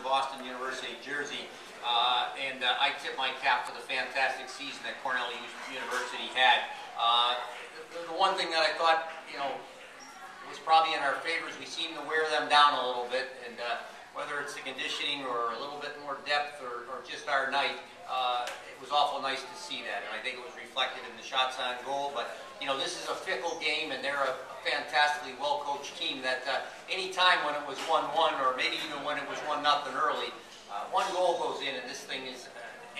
Boston University, Jersey, and I tip my cap for the fantastic season that Cornell University had. The one thing that I thought, was probably in our favor is we seem to wear them down a little bit, and whether it's the conditioning or a little bit more depth or just our night, it was awful nice to see that, and I think it was reflected in the shots on goal. But this is a fickle game, and they're a fantastically well-coached team that any time when it was 1-1 or maybe even when it was 1-0 early, one goal goes in, and this thing is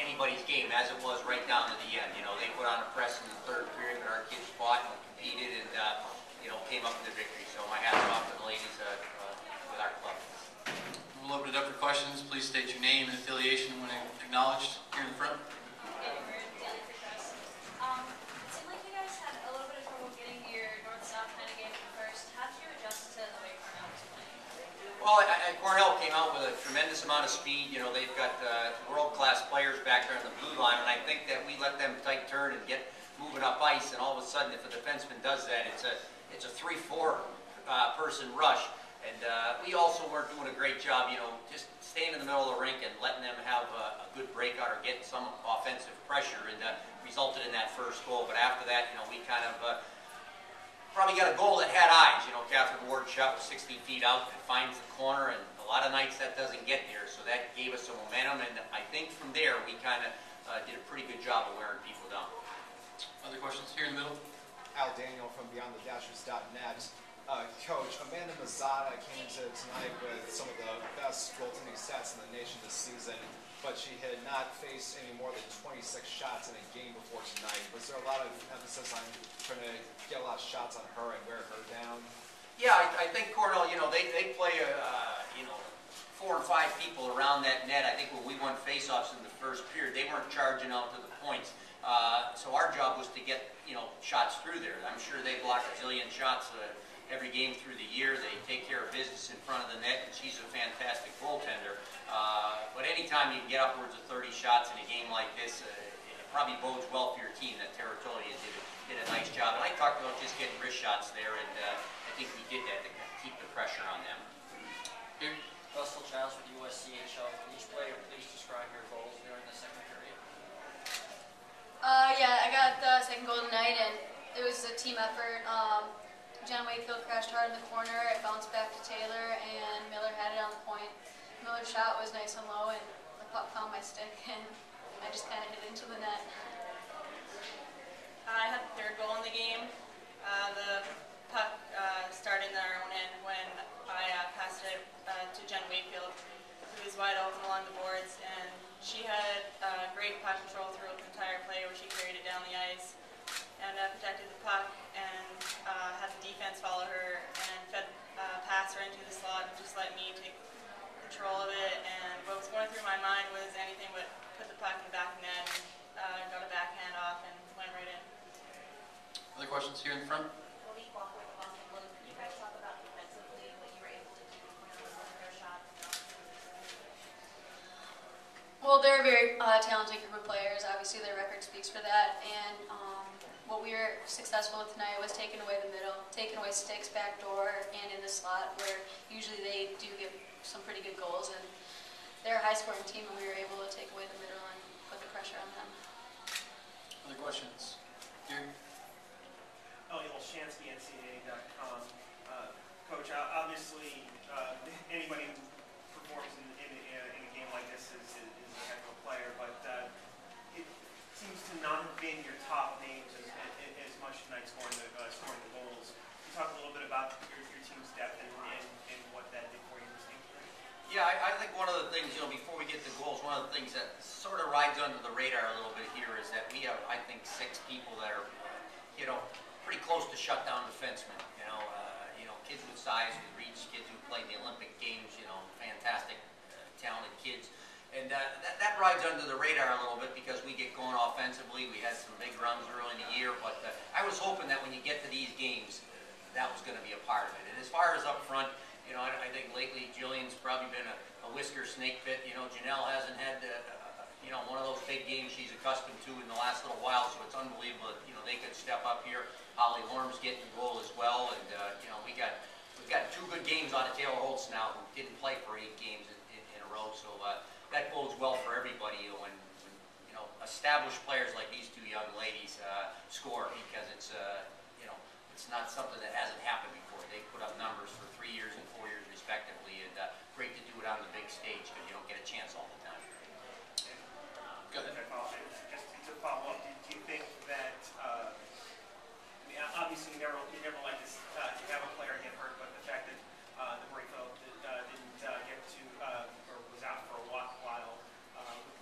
anybody's game, as it was right down to the end. They put on a press in the third period, but our kids fought and competed and came up with the victory. So my hats off to the ladies with our club. We'll open it up for questions. Please state your name and affiliation when acknowledged here in the front. Well, Cornell came out with a tremendous amount of speed. They've got world-class players back there in the blue line, and I think that we let them tight turn and get moving up ice, and all of a sudden, if a defenseman does that, it's a 3-4 person rush. And we also weren't doing a great job, just staying in the middle of the rink and letting them have a good breakout or getting some offensive pressure, and resulted in that first goal. But after that, we kind of probably got a goal that had eyes. Catherine Ward shot was 60 feet out and finds the corner, and a lot of nights that doesn't get there, so that gave us some momentum, and I think from there we kind of did a pretty good job of wearing people down. Other questions here in the middle? Al Daniel from BeyondTheDashers.net. Coach, Amanda Mazzata came to tonight with some of the best goaltending stats in the nation this season, but she had not faced any more than 26 shots in a game before tonight. Was there a lot of emphasis on trying to get a lot of shots on her and wear her down? Yeah, I think Cornell, they play 4 or 5 people around that net. I think when we won faceoffs in the first period, they weren't charging out to the points. So our job was to get, shots through there. I'm sure they block a zillion shots every game through the year. They take care of business in front of the net, and she's a fantastic goaltender. But anytime you can get upwards of 30 shots in a game like this, it probably bodes well for your team that Territoria did a nice job. And I talked about just getting wrist shots there, and I think we did that to keep the pressure on them. Here. Russell Childs with USCHL. Can each player please describe your goals during the second period? Yeah, I got the second goal tonight, and it was a team effort. Jen Wakefield crashed hard in the corner. It bounced back to Taylor, and Miller had it on the point. Miller's shot was nice and low, and the puck found my stick, and I just kind of hit into the net. I had the third goal in the game. The puck started in our own end when I passed it to Jen Wakefield, who was wide open along the boards, and she had great puck control throughout the entire play, where she carried it down the ice and protected the puck, and had the defense follow her and fed pass her into the slot and just let me take control of it. And what was going through my mind was anything but put the puck in the back of the net, and got a backhand off and went right in. Other questions here in the front? Can you guys talk about defensively what you were able to do with their shots? Well, they're a very talented group of players. Obviously, their record speaks for that. And what we were successful with tonight was taking away the middle, taking away sticks, back door, and in the slot, where usually they do give some pretty good goals. And they're a high-scoring team, and we were able to take away the middle and put the pressure on them. Other questions? Here. Shansky, NCAA.com. Coach, obviously, anybody who performs in a game like this is a heck of a player, but it seems to not have been your top names as much tonight scoring the goals. Can you talk a little bit about your team's depth and what that did for you this game? Yeah, I think one of the things, before we get to goals, one of the things that sort of rides under the radar a little bit here is that we have, I think, 6 people that are, pretty close to shut down defensemen. Kids with size, with reach, kids who played the Olympic Games, fantastic, talented kids. And that rides under the radar a little bit because we get going offensively. We had some big runs early in the year, but I was hoping that when you get to these games, that was going to be a part of it. And as far as up front, I think lately Jillian's probably been a whisker snake pit. Jenelle hasn't had one of those big games she's accustomed to in the last little while, so it's unbelievable that, they could step up here. Holly Horm's getting a goal as well, and, we've got 2 good games out of Taylor Holtz now, who didn't play for 8 games in a row, so established players like these two young ladies score, because it's it's not something that hasn't happened before. They put up numbers for 3 years and 4 years respectively, and great to do it on the big stage because you don't get a chance all the time. Go ahead. Just to follow up, do you think that, I mean, obviously you never like to have a player get hurt, but the fact that the Brayfield didn't get to, or was out for a while,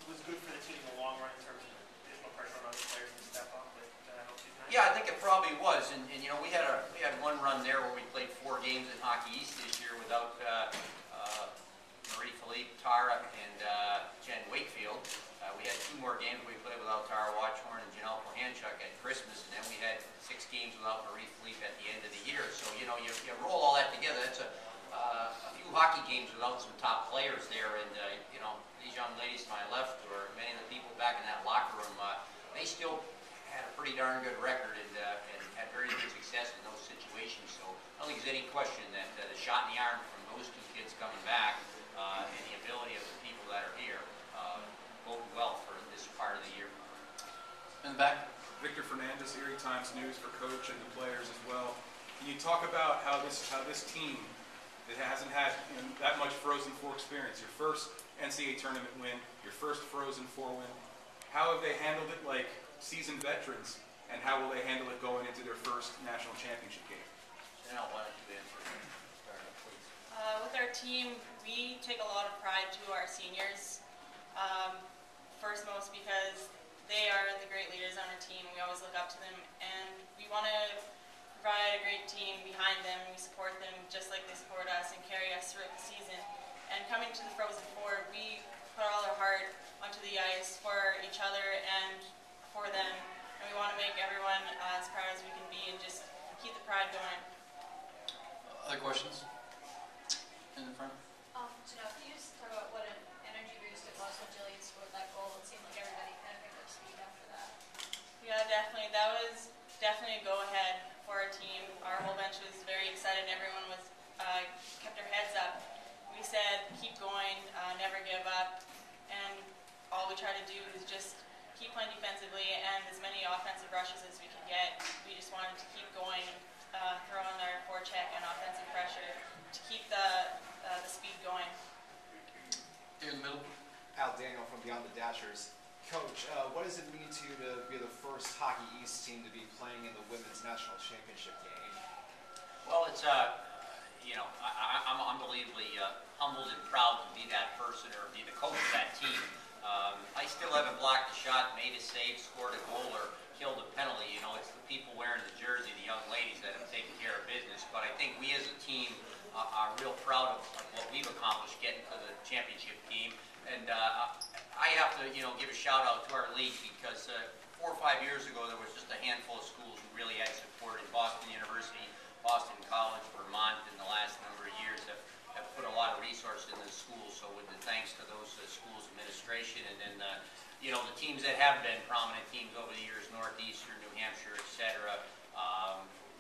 was good for the team in the long run in terms of additional pressure on other players to step up that helped you tonight? Yeah, I think it probably was, and we had one run there where we played 4 games in Hockey East this year without Marie Philippe, Tara, and Jen Wakefield. We had 2 more games we played without Tara Watchhorn and Jenelle Kohanchuk at Christmas, and then we had 6 games without Marie Philippe at the end of the year. So you roll all that together. That's a few hockey games without some top players there, and these young ladies to my left, or many of the people back in that locker room, they still had a pretty darn good record and had very good success in those situations. So I don't think there's any question that the shot in the arm from those 2 kids coming back and the ability of the people that are here bode well for this part of the year. In the back. Victor Fernandez, Erie Times News, for coach and the players as well. Can you talk about how this team that hasn't had that much Frozen Four experience, your first NCAA tournament win, your first Frozen Four win, how have they handled it like seasoned veterans, and how will they handle it going into their first national championship game? Jenelle, why don't you answer that? Start off, please. With our team, we take a lot of pride to our seniors. First most because they are the great leaders on our team. We always look up to them, and we want to provide a great team behind them. We support them just like they support us and carry us throughout the season. And coming to the Frozen Four, we put all our heart onto the ice for each other and for them. And we want to make everyone as proud as we can be and just keep the pride going. Other questions? In the front. Jenelle, can you just talk about what an energy boost it was when Jillian scored that goal? It seemed like everybody kind of picked up speed after that. Yeah, definitely. That was definitely a go-ahead for our team. Our whole bench was very excited. Everyone was kept their heads up. We said, keep going, never give up, and all we try to do is just keep playing defensively and as many offensive rushes as we could get. We just wanted to keep going and throw in our forecheck and offensive pressure to keep the speed going. Here in the middle. Al Daniel from Beyond the Dashers. Coach, what does it mean to you to be the first Hockey East team to be playing in the women's national championship game? Well, it's I'm unbelievably humbled and proud to be that person or be the coach of that team. I still haven't blocked a shot, made a save, scored a goal, or killed a penalty. It's the people wearing the jersey, the young ladies, that have taken care of business. But I think we as a team are real proud of what we've accomplished getting to the championship game. And I have to, give a shout out to our league, because 4 or 5 years ago there was just a handful of schools who really had support. In Boston University, Boston College, Vermont, in the last number of years have put a lot of resources in the schools. So with the thanks to those schools' administration, and then the teams that have been prominent teams over the years, Northeastern, New Hampshire, etc.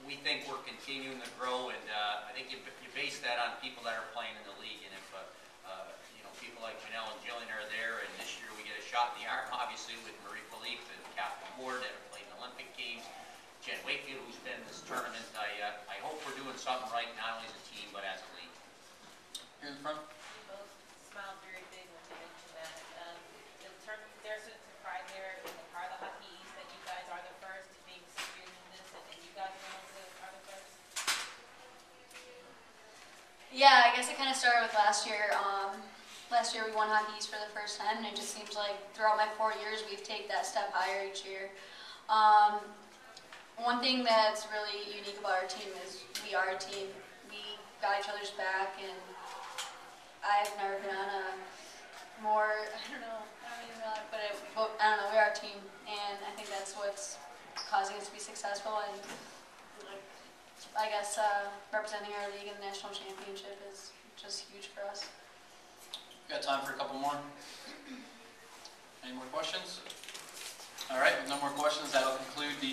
We think we're continuing to grow, and I think you base that on people that are playing in the league. And if people like Jenelle and Jillian are there, and this year we get a shot in the arm, obviously, with Marie Philippe and Captain Ward that have played in the Olympic Games, Jen Wakefield, who's been in this tournament. I hope we're doing something right, not only as a team, but as a league. Here in the front. You both smiled very big when you mentioned that. There's a pride there in the part of the Hockey East that you guys are the first being spearheading this, and you guys are the first. Yeah, I guess it kind of started with last year. Last year we won Hockey East for the first time, and it just seems like throughout my 4 years we've taken that step higher each year. One thing that's really unique about our team is we are a team. We got each other's back, and I've never been on a more, I don't know, we are a team, and I think that's what's causing us to be successful, and I guess representing our league in the national championship is just huge for us. Got time for a couple more? Any more questions? All right, with no more questions, that'll conclude the